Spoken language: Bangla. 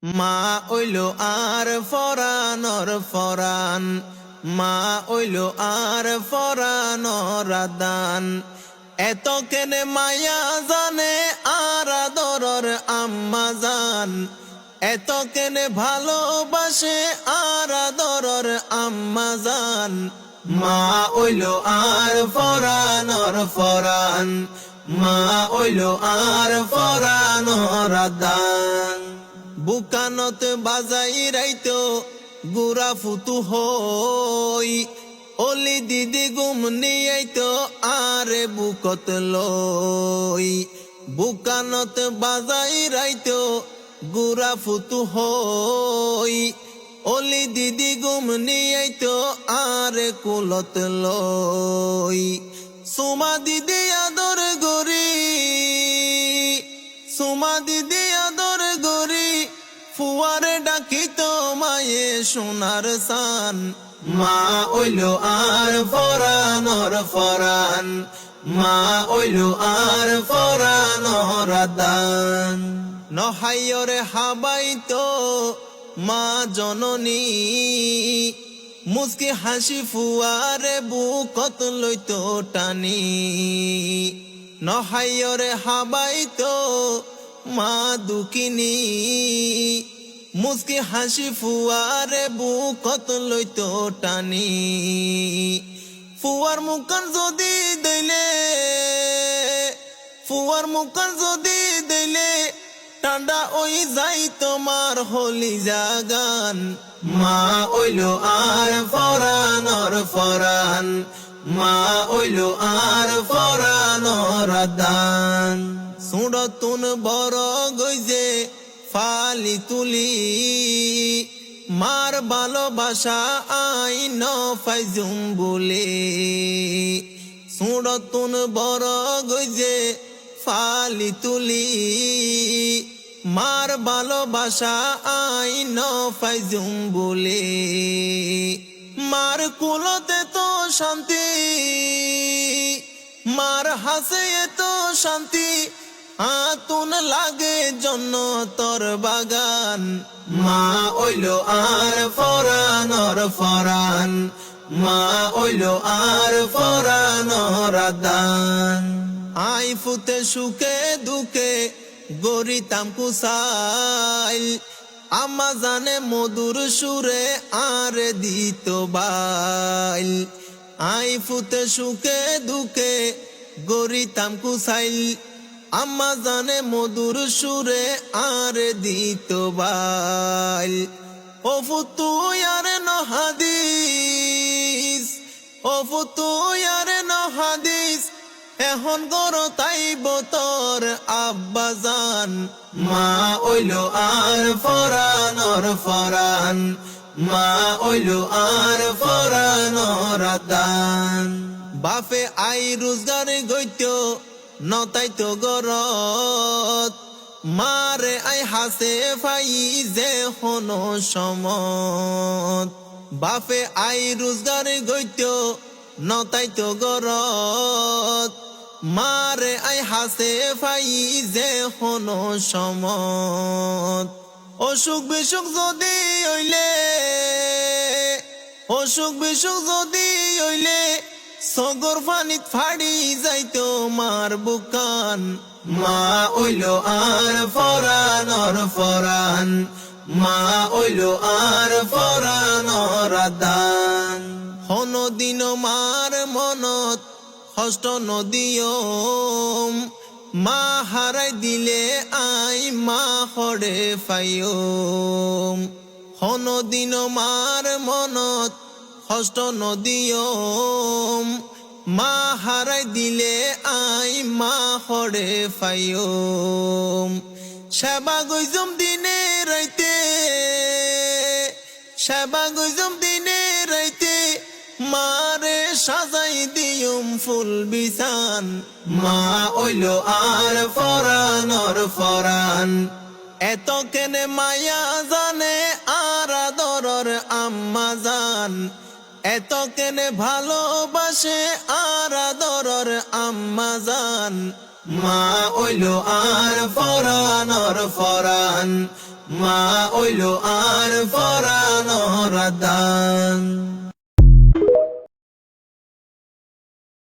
মা ওইলো আর ফরানর ফরান, মা ওইলো আর ফরানর আদান। এত কেনে মায়া জানে আর আদরর আম্মা জান, এত কেনে ভালোবাসে আর আদরর আম্মা জান। মা ওইলো আর ফরানর ফরান, মা ওইলো আর ফরানর আদান। বুকানত বাজাই রাইতো গুড়া ফুতু হই, অলি দিদি গুম নিয়াইতো আরে বুকত লই। বুকানত বাজাই রাইতো গুড়া ফুতু হই, অলি দিদি গুম নিয়াইতো আরে কুলত লই। সুমা দিদি আদর গরি, সুমা দিদি আদর গরি, ফুয়ারে ডাকিতো মায়ে সোনার সান। মা ওইলো আর ফরানর ফরান, মা ওইলো আর ফরানর আদান। নহাইয়রে হাবাইতো মা জননী, মুস্কি হাসি ফুয়ারে বুকত লইতো টানি। নহাইয়রে হাবাইতো মা দুকিনী, মুস্কি হাসি ফুয়ারে বুকত লইতো টানি। ফুয়ার মুখান যদি দইলে, ফুয়ার মুখান যদি দইলে, ঠান্ডা ওই যাই তোমার হলি জাগান। মা ওইলো আর ফরানর ফরান, মা ওইলো আর ফরানর আদান। সুরতুন বড় গইজে ফালি তুলি, মার ভালোবাসা আইন ফাইজুম বলে। সুরতুন বড় গইজে ফালি তুলি, মার ভালোবাসা আইন ফাইজুম বলে। মার কুলতে তো শান্তি, মার হাসে তো শান্তি, আতুন লাগে জন্নতর বাগান। মা ওইলো আর ফরানর ফরান, মা ওইলো আর ফরানর আদান। আই ফুতে সুখে দুঃখে গরিতাম কুসাইল, আম্মা জানে মধুর সুরে আর দিত বাইল। আই ফুতে সুখে দুঃখে গরিতাম কুসাইল, আম্মা জানে মধুর সুরে আর দিত বাইল। ও ফুতু আরে নহাদিস, ও ফুতু আরে নহাদিস, এখন গর তাইব তোর আব্বা জান। মা ওইলো আর ফরানর ফরান, মা ওইলো আর ফরানর আদান। বাপে আই রোজগার গইতো নতাইতো গরত, মারে আই হাসে ফাই যে হনো সমত। বাপে আই রোজগার গইতো নতাইতো গরত, মারে আই হাসে ফাই যে হনো সমত। অসুখ বিসুখ যদি হইলে, অসুখ বিসুখ যদি হইলে, সগর ফানিত ফাড়ি যাইতো মার বুকান। মা ওইলো আর ফরানর ফরান, মা ওইলো আর ফরানর আদান। হন দিন মার মনত হষ্ট নদিও, মা হারাই দিলে আই মা হরে ফাইও। হন দিন মার মনত হষ্ট নদিও, মা হারাই দিলে আই মা হরে ফাইও। সেবা গইজম দিনে রাইতে, সেবা গইজম দিনে রাইতে, মারে সাজাই দিয়ুম ফুল বিছান। মা ওইলো আর ফরানর ফরান, এত কেনে মায়া জানে আর আদরর আম্মা জান। এত কেনে ভালোবাসে আর আদরর আম্মা জান। মা ওইলো আর ফরানর ফরান, মা ওইলো আর পরানোর দান।